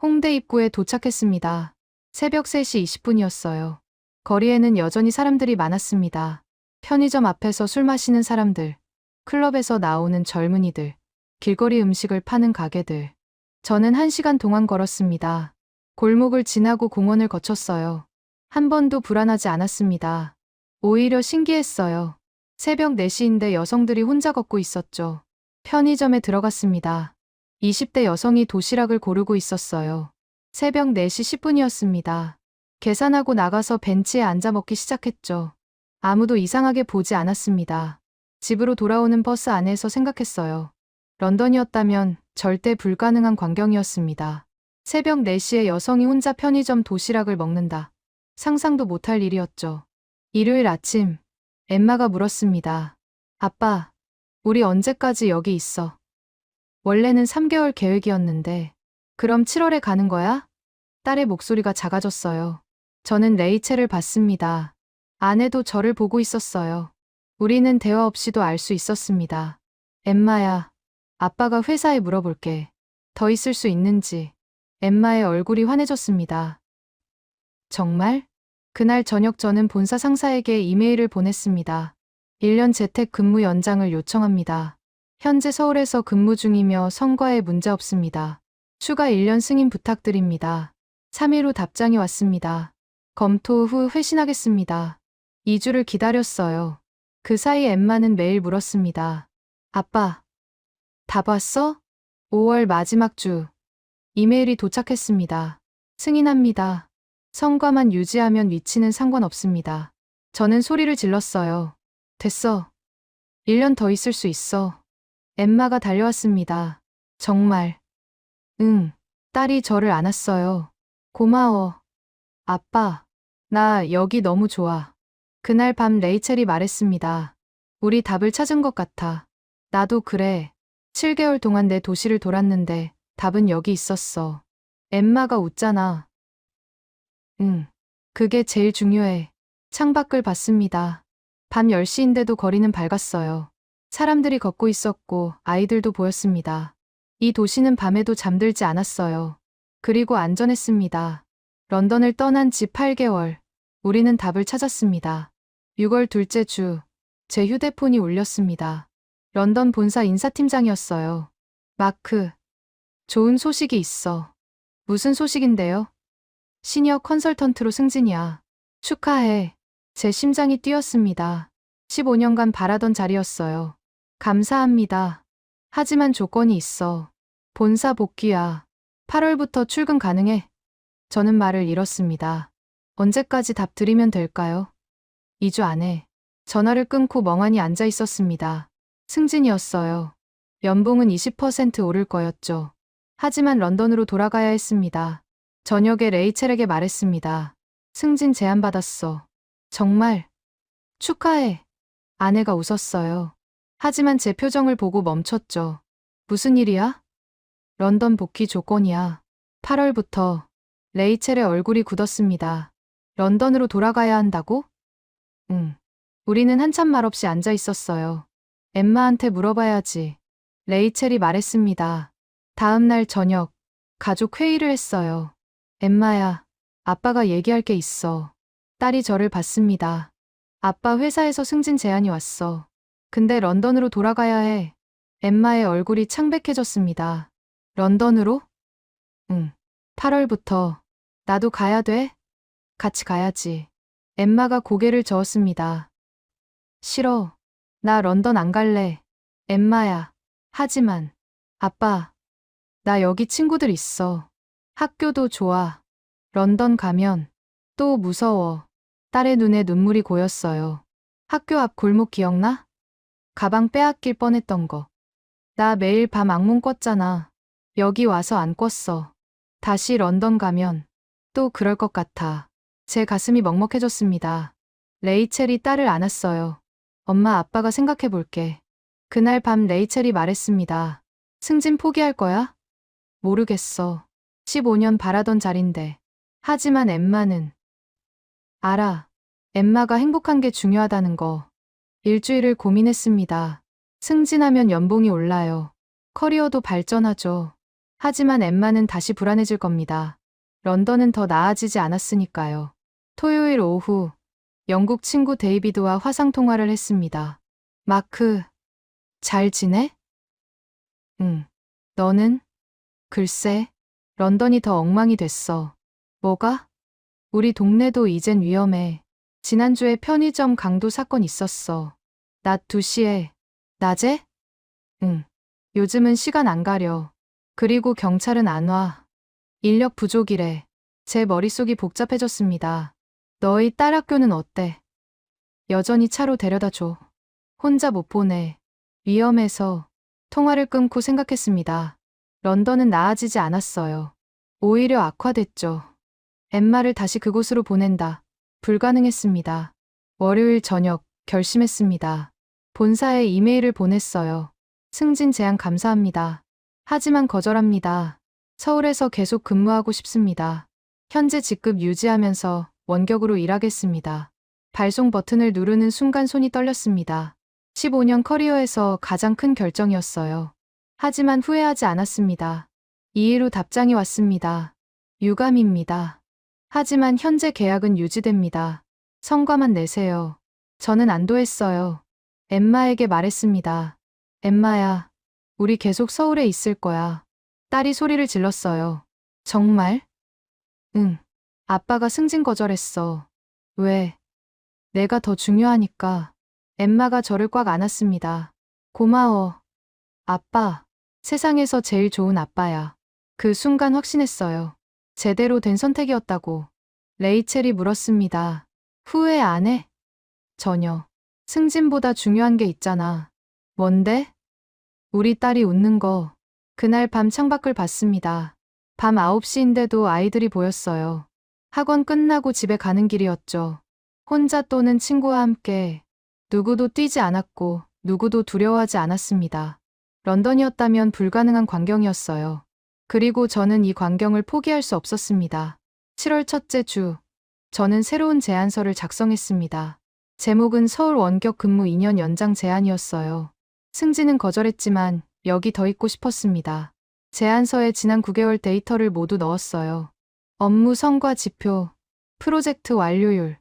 홍대 입구에 도착했습니다. 새벽 3시 20분이었어요. 거리에는 여전히 사람들이 많았습니다. 편의점 앞에서 술 마시는 사람들, 클럽에서 나오는 젊은이들, 길거리 음식을 파는 가게들. 저는 1시간 동안 걸었습니다. 골목을 지나고 공원을 거쳤어요. 한 번도 불안하지 않았습니다. 오히려 신기했어요. 새벽 4시인데 여성들이 혼자 걷고 있었죠. 편의점에 들어갔습니다. 20대 여성이 도시락을 고르고 있었어요. 새벽 4시 10분이었습니다. 계산하고 나가서 벤치에 앉아 먹기 시작했죠. 아무도 이상하게 보지 않았습니다. 집으로 돌아오는 버스 안에서 생각했어요. 런던이었다면 절대 불가능한 광경이었습니다. 새벽 4시에 여성이 혼자 편의점 도시락을 먹는다. 상상도 못할 일이었죠. 일요일 아침, 엠마가 물었습니다. 아빠, 우리 언제까지 여기 있어? 원래는 3개월 계획이었는데, 그럼 7월에 가는 거야? 딸의 목소리가 작아졌어요. 저는 레이첼을 봤습니다. 아내도 저를 보고 있었어요. 우리는 대화 없이도 알 수 있었습니다. 엠마야, 아빠가 회사에 물어볼게. 더 있을 수 있는지. 엠마의 얼굴이 환해졌습니다. 정말? 그날 저녁 저는 본사 상사에게 이메일을 보냈습니다. 1년 재택 근무 연장을 요청합니다. 현재 서울에서 근무 중이며 성과에 문제 없습니다. 추가 1년 승인 부탁드립니다. 3일 후 답장이 왔습니다. 검토 후 회신하겠습니다. 2주를 기다렸어요. 그 사이 엠마는 매일 물었습니다. 아빠, 다 봤어? 5월 마지막 주. 이메일이 도착했습니다. 승인합니다. 성과만 유지하면 위치는 상관없습니다. 저는 소리를 질렀어요. 됐어. 1년 더 있을 수 있어. 엠마가 달려왔습니다. 정말. 응. 딸이 저를 안았어요. 고마워. 아빠. 나 여기 너무 좋아. 그날 밤 레이첼이 말했습니다. 우리 답을 찾은 것 같아. 나도 그래. 7개월 동안 내 도시를 돌았는데 답은 여기 있었어. 엠마가 웃잖아. 응. 그게 제일 중요해. 창밖을 봤습니다. 밤 10시인데도 거리는 밝았어요. 사람들이 걷고 있었고 아이들도 보였습니다. 이 도시는 밤에도 잠들지 않았어요. 그리고 안전했습니다. 런던을 떠난 지 8개월. 우리는 답을 찾았습니다. 6월 둘째 주, 제 휴대폰이 울렸습니다. 런던 본사 인사팀장이었어요. 마크, 좋은 소식이 있어. 무슨 소식인데요? 시니어 컨설턴트로 승진이야. 축하해. 제 심장이 뛰었습니다. 15년간 바라던 자리였어요. 감사합니다. 하지만 조건이 있어. 본사 복귀야. 8월부터 출근 가능해. 저는 말을 잃었습니다. 언제까지 답 드리면 될까요? 2주 안에. 전화를 끊고 멍하니 앉아 있었습니다. 승진이었어요. 연봉은 20% 오를 거였죠. 하지만 런던으로 돌아가야 했습니다. 저녁에 레이첼에게 말했습니다. 승진 제안받았어. 정말? 축하해. 아내가 웃었어요. 하지만 제 표정을 보고 멈췄죠. 무슨 일이야? 런던 복귀 조건이야. 8월부터. 레이첼의 얼굴이 굳었습니다. 런던으로 돌아가야 한다고? 응. 우리는 한참 말없이 앉아 있었어요. 엠마한테 물어봐야지. 레이첼이 말했습니다. 다음 날 저녁, 가족 회의를 했어요. 엠마야, 아빠가 얘기할 게 있어. 딸이 저를 봤습니다. 아빠 회사에서 승진 제안이 왔어. 근데 런던으로 돌아가야 해. 엠마의 얼굴이 창백해졌습니다. 런던으로? 응. 8월부터. 나도 가야 돼? 같이 가야지. 엠마가 고개를 저었습니다. 싫어. 나 런던 안 갈래. 엠마야. 하지만. 아빠. 나 여기 친구들 있어. 학교도 좋아. 런던 가면. 또 무서워. 딸의 눈에 눈물이 고였어요. 학교 앞 골목 기억나? 가방 빼앗길 뻔했던 거. 나 매일 밤 악몽 꿨잖아. 여기 와서 안 꿨어. 다시 런던 가면 또 그럴 것 같아. 제 가슴이 먹먹해졌습니다. 레이첼이 딸을 안았어요. 엄마 아빠가 생각해 볼게. 그날 밤 레이첼이 말했습니다. 승진 포기할 거야? 모르겠어. 15년 바라던 자리인데. 하지만 엠마는. 알아. 엠마가 행복한 게 중요하다는 거. 일주일을 고민했습니다. 승진하면 연봉이 올라요. 커리어도 발전하죠. 하지만 엠마는 다시 불안해질 겁니다. 런던은 더 나아지지 않았으니까요. 토요일 오후, 영국 친구 데이비드와 화상통화를 했습니다. 마크, 잘 지내? 응. 너는? 글쎄, 런던이 더 엉망이 됐어. 뭐가? 우리 동네도 이젠 위험해. 지난주에 편의점 강도 사건 있었어. 낮 2시에. 낮에? 응. 요즘은 시간 안 가려. 그리고 경찰은 안 와. 인력 부족이래. 제 머릿속이 복잡해졌습니다. 너희 딸 학교는 어때? 여전히 차로 데려다 줘. 혼자 못 보내. 위험해서. 통화를 끊고 생각했습니다. 런던은 나아지지 않았어요. 오히려 악화됐죠. 엠마를 다시 그곳으로 보낸다. 불가능했습니다. 월요일 저녁 결심했습니다. 본사에 이메일을 보냈어요. 승진 제안 감사합니다. 하지만 거절합니다. 서울에서 계속 근무하고 싶습니다. 현재 직급 유지하면서 원격으로 일하겠습니다. 발송 버튼을 누르는 순간 손이 떨렸습니다. 15년 커리어에서 가장 큰 결정이었어요. 하지만 후회하지 않았습니다. 2일 후 답장이 왔습니다. 유감입니다. 하지만 현재 계약은 유지됩니다. 성과만 내세요. 저는 안도했어요. 엠마에게 말했습니다. 엠마야, 우리 계속 서울에 있을 거야. 딸이 소리를 질렀어요. 정말? 응. 아빠가 승진 거절했어. 왜? 내가 더 중요하니까. 엠마가 저를 꽉 안았습니다. 고마워. 아빠. 세상에서 제일 좋은 아빠야. 그 순간 확신했어요. 제대로 된 선택이었다고. 레이첼이 물었습니다. 후회 안 해? 전혀. 승진보다 중요한 게 있잖아. 뭔데? 우리 딸이 웃는 거. 그날 밤 창밖을 봤습니다. 밤 9시인데도 아이들이 보였어요. 학원 끝나고 집에 가는 길이었죠. 혼자 또는 친구와 함께. 누구도 뛰지 않았고 누구도 두려워하지 않았습니다. 런던이었다면 불가능한 광경이었어요. 그리고 저는 이 광경을 포기할 수 없었습니다. 7월 첫째 주, 저는 새로운 제안서를 작성했습니다. 제목은 서울 원격 근무 2년 연장 제안이었어요. 승진은 거절했지만 여기 더 있고 싶었습니다. 제안서에 지난 9개월 데이터를 모두 넣었어요. 업무 성과 지표, 프로젝트 완료율,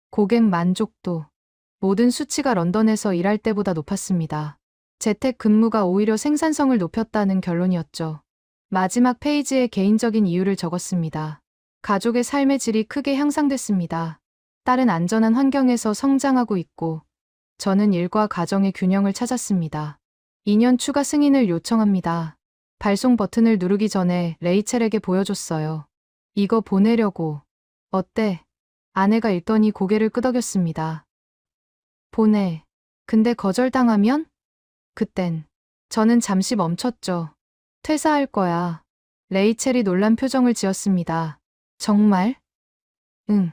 고객 만족도, 모든 수치가 런던에서 일할 때보다 높았습니다. 재택 근무가 오히려 생산성을 높였다는 결론이었죠. 마지막 페이지에 개인적인 이유를 적었습니다. 가족의 삶의 질이 크게 향상됐습니다. 딸은 안전한 환경에서 성장하고 있고, 저는 일과 가정의 균형을 찾았습니다. 2년 추가 승인을 요청합니다. 발송 버튼을 누르기 전에 레이첼에게 보여줬어요. 이거 보내려고. 어때? 아내가 읽더니 고개를 끄덕였습니다. 보내. 근데 거절당하면? 그땐 저는 잠시 멈췄죠. 퇴사할 거야. 레이첼이 놀란 표정을 지었습니다. 정말? 응.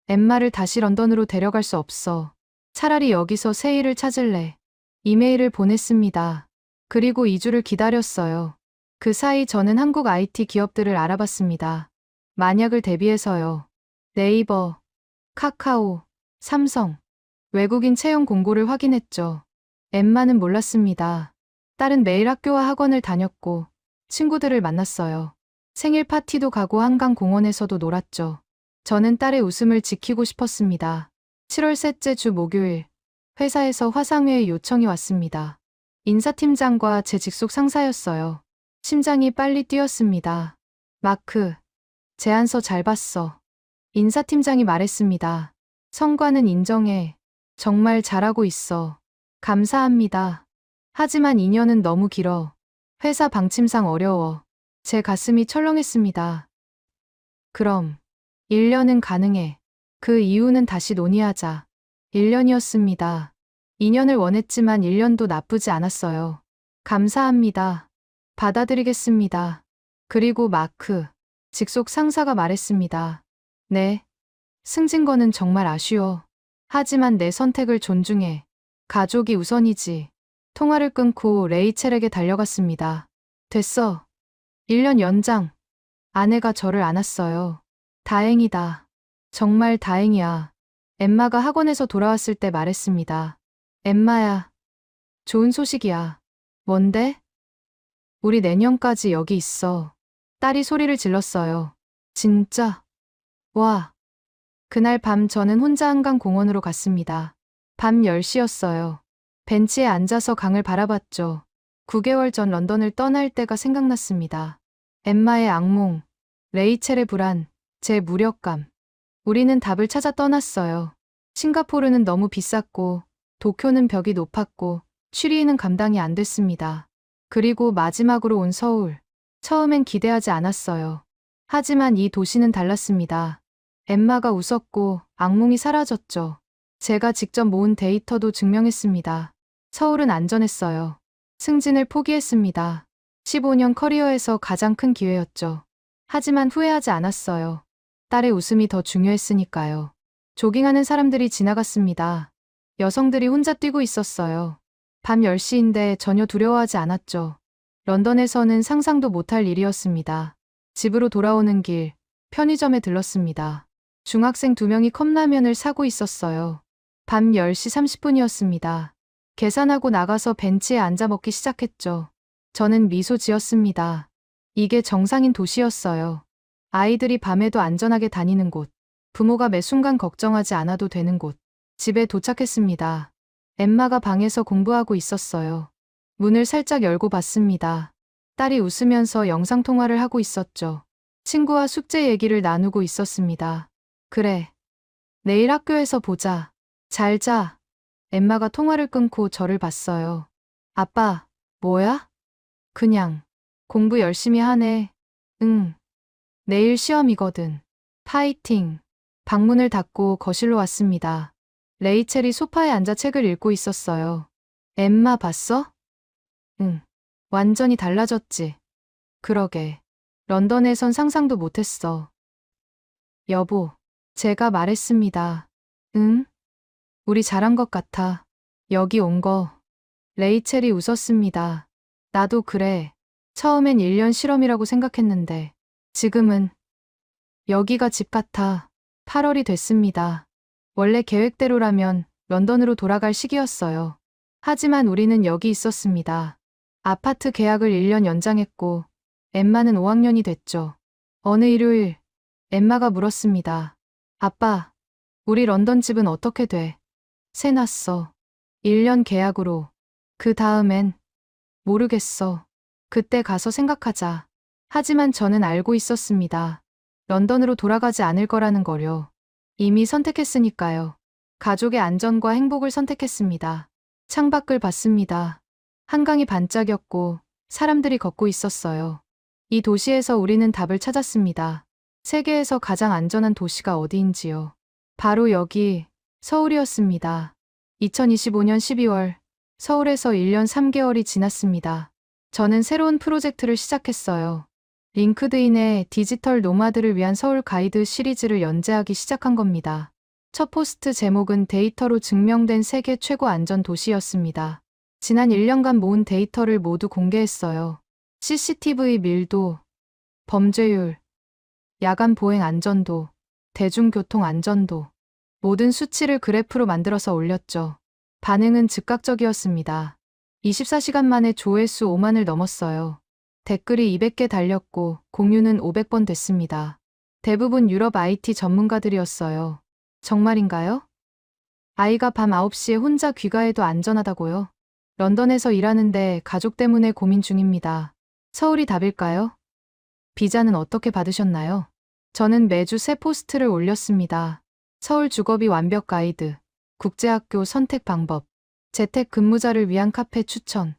엠마를 다시 런던으로 데려갈 수 없어. 차라리 여기서 새 일을 찾을래. 이메일을 보냈습니다. 그리고 2주를 기다렸어요. 그 사이 저는 한국 IT 기업들을 알아봤습니다. 만약을 대비해서요. 네이버, 카카오, 삼성, 외국인 채용 공고를 확인했죠. 엠마는 몰랐습니다. 딸은 매일 학교와 학원을 다녔고 친구들을 만났어요. 생일 파티도 가고 한강 공원에서도 놀았죠. 저는 딸의 웃음을 지키고 싶었습니다. 7월 셋째 주 목요일, 회사에서 화상회의 요청이 왔습니다. 인사팀장과 제 직속 상사였어요. 심장이 빨리 뛰었습니다. 마크, 제안서 잘 봤어. 인사팀장이 말했습니다. 성과는 인정해. 정말 잘하고 있어. 감사합니다. 하지만 2년은 너무 길어. 회사 방침상 어려워. 제 가슴이 철렁했습니다. 그럼 1년은 가능해. 그 이유는 다시 논의하자. 1년이었습니다. 2년을 원했지만 1년도 나쁘지 않았어요. 감사합니다. 받아들이겠습니다. 그리고 마크, 직속 상사가 말했습니다. 네. 승진거는 정말 아쉬워. 하지만 내 선택을 존중해. 가족이 우선이지. 통화를 끊고 레이첼에게 달려갔습니다. 됐어. 1년 연장. 아내가 저를 안았어요. 다행이다. 정말 다행이야. 엠마가 학원에서 돌아왔을 때 말했습니다. 엠마야. 좋은 소식이야. 뭔데? 우리 내년까지 여기 있어. 딸이 소리를 질렀어요. 진짜? 와. 그날 밤 저는 혼자 한강 공원으로 갔습니다. 밤 10시였어요. 벤치에 앉아서 강을 바라봤죠. 9개월 전 런던을 떠날 때가 생각났습니다. 엠마의 악몽, 레이첼의 불안, 제 무력감. 우리는 답을 찾아 떠났어요. 싱가포르는 너무 비쌌고, 도쿄는 벽이 높았고, 취리히는 감당이 안 됐습니다. 그리고 마지막으로 온 서울. 처음엔 기대하지 않았어요. 하지만 이 도시는 달랐습니다. 엠마가 웃었고 악몽이 사라졌죠. 제가 직접 모은 데이터도 증명했습니다. 서울은 안전했어요. 승진을 포기했습니다. 15년 커리어에서 가장 큰 기회였죠. 하지만 후회하지 않았어요. 딸의 웃음이 더 중요했으니까요. 조깅하는 사람들이 지나갔습니다. 여성들이 혼자 뛰고 있었어요. 밤 10시인데 전혀 두려워하지 않았죠. 런던에서는 상상도 못할 일이었습니다. 집으로 돌아오는 길, 편의점에 들렀습니다. 중학생 2명이 컵라면을 사고 있었어요. 밤 10시 30분이었습니다. 계산하고 나가서 벤치에 앉아 먹기 시작했죠. 저는 미소 지었습니다. 이게 정상인 도시였어요. 아이들이 밤에도 안전하게 다니는 곳. 부모가 매 순간 걱정하지 않아도 되는 곳. 집에 도착했습니다. 엠마가 방에서 공부하고 있었어요. 문을 살짝 열고 봤습니다. 딸이 웃으면서 영상통화를 하고 있었죠. 친구와 숙제 얘기를 나누고 있었습니다. 그래. 내일 학교에서 보자. 잘 자. 엠마가 통화를 끊고 저를 봤어요. 아빠, 뭐야? 그냥. 공부 열심히 하네. 응. 내일 시험이거든. 파이팅. 방문을 닫고 거실로 왔습니다. 레이첼이 소파에 앉아 책을 읽고 있었어요. 엠마 봤어? 응. 완전히 달라졌지. 그러게. 런던에선 상상도 못했어. 여보, 제가 말했습니다. 응? 우리 잘한 것 같아. 여기 온 거. 레이첼이 웃었습니다. 나도 그래. 처음엔 1년 실험이라고 생각했는데, 지금은 여기가 집 같아. 8월이 됐습니다. 원래 계획대로라면 런던으로 돌아갈 시기였어요. 하지만 우리는 여기 있었습니다. 아파트 계약을 1년 연장했고, 엠마는 5학년이 됐죠. 어느 일요일, 엠마가 물었습니다. 아빠, 우리 런던 집은 어떻게 돼? 새 났어. 1년 계약으로. 그 다음엔 모르겠어. 그때 가서 생각하자. 하지만 저는 알고 있었습니다. 런던으로 돌아가지 않을 거라는 거요. 이미 선택했으니까요. 가족의 안전과 행복을 선택했습니다. 창밖을 봤습니다. 한강이 반짝였고 사람들이 걷고 있었어요. 이 도시에서 우리는 답을 찾았습니다. 세계에서 가장 안전한 도시가 어디인지요. 바로 여기, 서울이었습니다. 2025년 12월, 서울에서 1년 3개월이 지났습니다. 저는 새로운 프로젝트를 시작했어요. 링크드인에 디지털 노마드를 위한 서울 가이드 시리즈를 연재하기 시작한 겁니다. 첫 포스트 제목은 데이터로 증명된 세계 최고 안전 도시였습니다. 지난 1년간 모은 데이터를 모두 공개했어요. CCTV 밀도, 범죄율, 야간 보행 안전도, 대중교통 안전도, 모든 수치를 그래프로 만들어서 올렸죠. 반응은 즉각적이었습니다. 24시간 만에 조회수 5만을 넘었어요. 댓글이 200개 달렸고 공유는 500번 됐습니다. 대부분 유럽 IT 전문가들이었어요. 정말인가요? 아이가 밤 9시에 혼자 귀가해도 안전하다고요? 런던에서 일하는데 가족 때문에 고민 중입니다. 서울이 답일까요? 비자는 어떻게 받으셨나요? 저는 매주 새 포스트를 올렸습니다. 서울 주거비 완벽 가이드, 국제학교 선택 방법, 재택 근무자를 위한 카페 추천,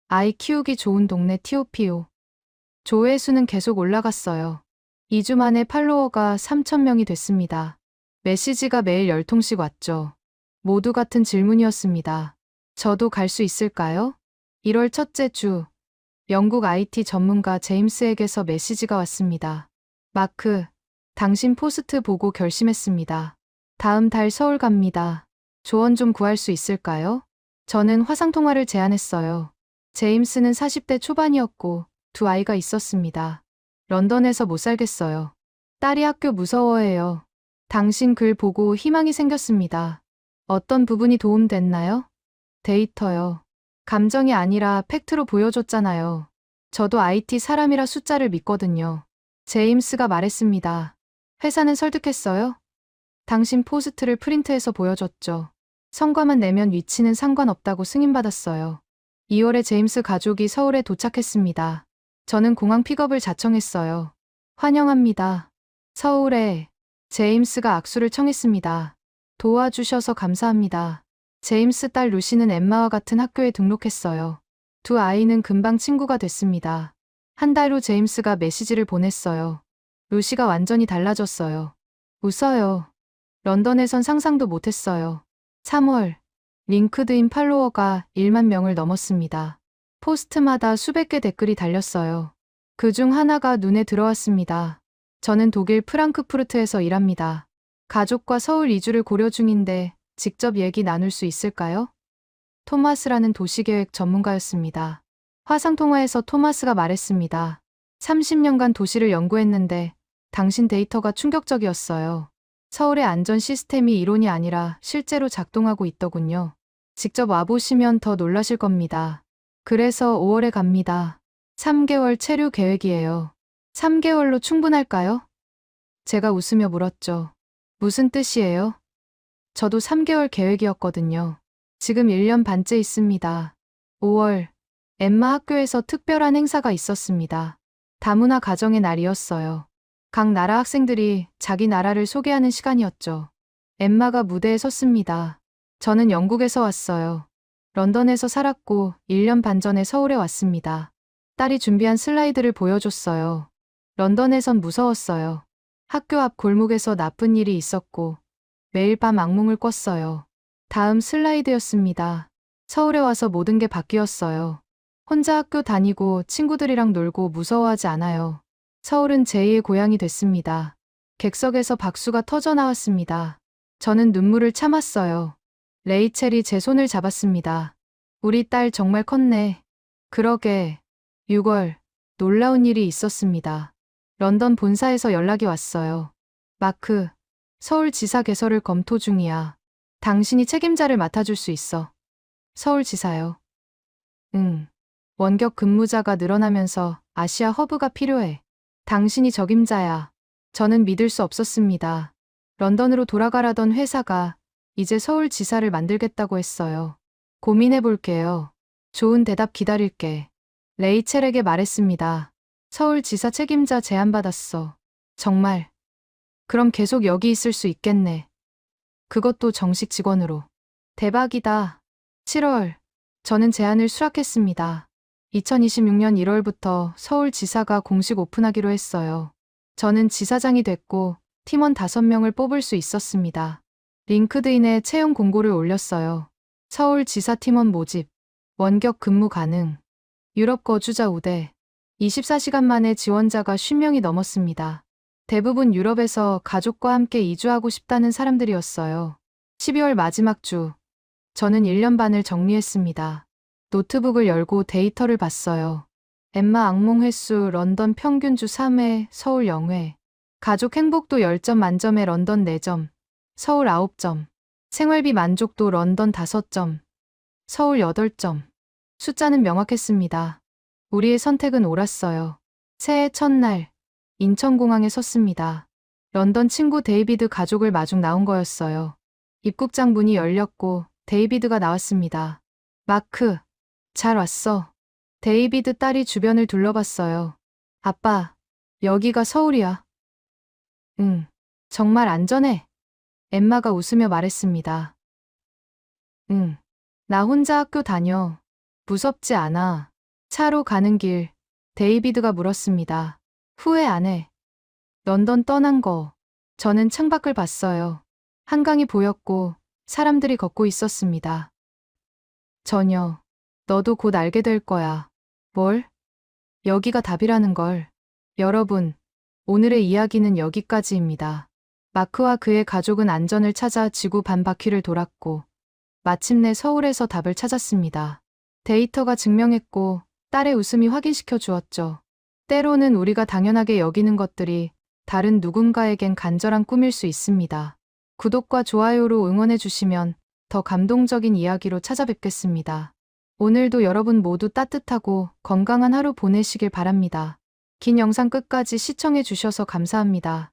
아이 키우기 좋은 동네 TOPO. 조회수는 계속 올라갔어요. 2주 만에 팔로워가 3,000명이 됐습니다. 메시지가 매일 10통씩 왔죠. 모두 같은 질문이었습니다. 저도 갈 수 있을까요? 1월 첫째 주, 영국 IT 전문가 제임스에게서 메시지가 왔습니다. 마크, 당신 포스트 보고 결심했습니다. 다음 달 서울 갑니다. 조언 좀 구할 수 있을까요? 저는 화상통화를 제안했어요. 제임스는 40대 초반이었고 두 아이가 있었습니다. 런던에서 못 살겠어요. 딸이 학교 무서워해요. 당신 글 보고 희망이 생겼습니다. 어떤 부분이 도움됐나요? 데이터요. 감정이 아니라 팩트로 보여줬잖아요. 저도 IT 사람이라 숫자를 믿거든요. 제임스가 말했습니다. 회사는 설득했어요? 당신 포스트를 프린트해서 보여줬죠. 성과만 내면 위치는 상관없다고 승인받았어요. 2월에 제임스 가족이 서울에 도착했습니다. 저는 공항 픽업을 자청했어요. 환영합니다. 서울에. 제임스가 악수를 청했습니다. 도와주셔서 감사합니다. 제임스 딸 루시는 엠마와 같은 학교에 등록했어요. 두 아이는 금방 친구가 됐습니다. 한 달 후 제임스가 메시지를 보냈어요. 루시가 완전히 달라졌어요. 웃어요. 런던에선 상상도 못했어요. 3월, 링크드인 팔로워가 1만 명을 넘었습니다. 포스트마다 수백 개 댓글이 달렸어요. 그중 하나가 눈에 들어왔습니다. 저는 독일 프랑크푸르트에서 일합니다. 가족과 서울 이주를 고려 중인데 직접 얘기 나눌 수 있을까요? 토마스라는 도시계획 전문가였습니다. 화상통화에서 토마스가 말했습니다. 30년간 도시를 연구했는데 당신 데이터가 충격적이었어요. 서울의 안전 시스템이 이론이 아니라 실제로 작동하고 있더군요. 직접 와보시면 더 놀라실 겁니다. 그래서 5월에 갑니다. 3개월 체류 계획이에요. 3개월로 충분할까요? 제가 웃으며 물었죠. 무슨 뜻이에요? 저도 3개월 계획이었거든요. 지금 1년 반째 있습니다. 5월, 엠마 학교에서 특별한 행사가 있었습니다. 다문화 가정의 날이었어요. 각 나라 학생들이 자기 나라를 소개하는 시간이었죠. 엠마가 무대에 섰습니다. 저는 영국에서 왔어요. 런던에서 살았고 1년 반 전에 서울에 왔습니다. 딸이 준비한 슬라이드를 보여줬어요. 런던에선 무서웠어요. 학교 앞 골목에서 나쁜 일이 있었고 매일 밤 악몽을 꿨어요. 다음 슬라이드였습니다. 서울에 와서 모든 게 바뀌었어요. 혼자 학교 다니고 친구들이랑 놀고 무서워하지 않아요. 서울은 제2의 고향이 됐습니다. 객석에서 박수가 터져 나왔습니다. 저는 눈물을 참았어요. 레이첼이 제 손을 잡았습니다. 우리 딸 정말 컸네. 그러게. 6월, 놀라운 일이 있었습니다. 런던 본사에서 연락이 왔어요. 마크, 서울지사 개설을 검토 중이야. 당신이 책임자를 맡아줄 수 있어. 서울지사요. 응. 원격 근무자가 늘어나면서 아시아 허브가 필요해. 당신이 적임자야. 저는 믿을 수 없었습니다. 런던으로 돌아가라던 회사가 이제 서울지사를 만들겠다고 했어요. 고민해 볼게요. 좋은 대답 기다릴게. 레이첼에게 말했습니다. 서울지사 책임자 제안받았어. 정말. 그럼 계속 여기 있을 수 있겠네. 그것도 정식 직원으로. 대박이다. 7월. 저는 제안을 수락했습니다. 2026년 1월부터 서울지사가 공식 오픈하기로 했어요. 저는 지사장이 됐고 팀원 5명을 뽑을 수 있었습니다. 링크드인에 채용 공고를 올렸어요. 서울지사 팀원 모집. 원격 근무 가능. 유럽 거주자 우대. 24시간 만에 지원자가 50명이 넘었습니다. 대부분 유럽에서 가족과 함께 이주하고 싶다는 사람들이었어요. 12월 마지막 주. 저는 1년 반을 정리했습니다. 노트북을 열고 데이터를 봤어요. 엠마 악몽 횟수 런던 평균 주 3회, 서울 0회. 가족 행복도 10점 만점에 런던 4점, 서울 9점. 생활비 만족도 런던 5점, 서울 8점. 숫자는 명확했습니다. 우리의 선택은 옳았어요. 새해 첫날, 인천공항에 섰습니다. 런던 친구 데이비드 가족을 마중 나온 거였어요. 입국장 문이 열렸고 데이비드가 나왔습니다. 마크, 잘 왔어. 데이비드 딸이 주변을 둘러봤어요. 아빠, 여기가 서울이야. 응, 정말 안전해. 엠마가 웃으며 말했습니다. 응, 나 혼자 학교 다녀. 무섭지 않아. 차로 가는 길, 데이비드가 물었습니다. 후회 안 해. 런던 떠난 거. 저는 창밖을 봤어요. 한강이 보였고 사람들이 걷고 있었습니다. 전혀. 너도 곧 알게 될 거야. 뭘? 여기가 답이라는 걸. 여러분, 오늘의 이야기는 여기까지입니다. 마크와 그의 가족은 안전을 찾아 지구 반 바퀴를 돌았고 마침내 서울에서 답을 찾았습니다. 데이터가 증명했고 딸의 웃음이 확인시켜 주었죠. 때로는 우리가 당연하게 여기는 것들이 다른 누군가에겐 간절한 꿈일 수 있습니다. 구독과 좋아요로 응원해 주시면 더 감동적인 이야기로 찾아뵙겠습니다. 오늘도 여러분 모두 따뜻하고 건강한 하루 보내시길 바랍니다. 긴 영상 끝까지 시청해 주셔서 감사합니다.